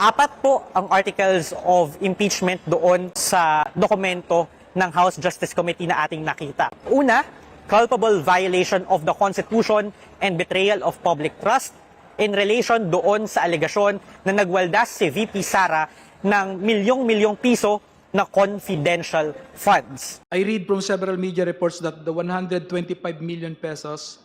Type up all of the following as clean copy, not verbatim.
Apat po ang articles of impeachment doon sa dokumento ng House Justice Committee na ating nakita. Una, culpable violation of the Constitution and betrayal of public trust in relation doon sa alegasyon na nagwaldas si VP Sara ng milyong-milyong piso na confidential funds. I read from several media reports that the 125 million pesos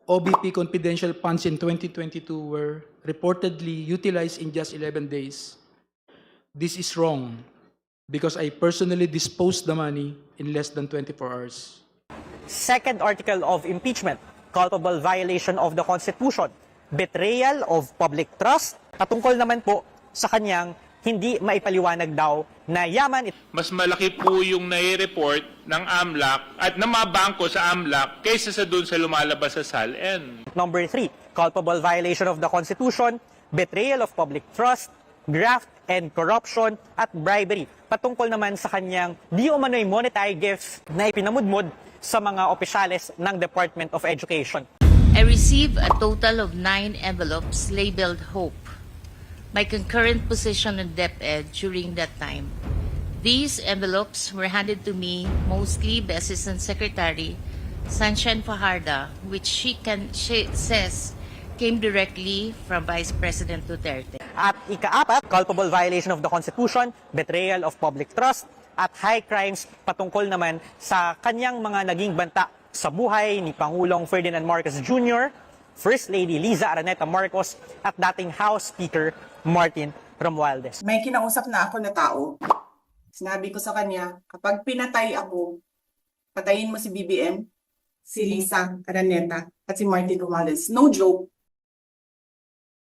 OBP confidential funds in 2022 were reportedly utilized in just 11 days. This is wrong because I personally disposed the money in less than 24 hours. Second article of impeachment, culpable violation of the Constitution, betrayal of public trust, patungkol naman po sa kanyang hindi maipaliwanag daw na yaman. Mas malaki po yung nai-report ng AMLAC at ng mga bangko sa AMLAC kaysa sa dun sa lumalabas sa SALN. Number 3, culpable violation of the Constitution, betrayal of public trust, graft and corruption, at bribery. Patungkol naman sa kanyang di umano'y monetary gifts na ipinamudmod sa mga opisyales ng Department of Education. I received a total of 9 envelopes labeled Hope. My concurrent position on DepEd during that time. These envelopes were handed to me mostly by Assistant Secretary Sunshine Fajardo, which she says came directly from Vice President Duterte. At ika-apat, culpable violation of the Constitution, betrayal of public trust, at high crimes patungkol naman sa kanyang mga naging banta sa buhay ni Pangulong Ferdinand Marcos Jr., First Lady Liza Araneta Marcos, at dating House Speaker Martin Romualdez. May kinausap na ako na tao. Sinabi ko sa kanya, kapag pinatay ako, patayin mo si BBM, si Liza Araneta, at si Martin Romualdez. No joke.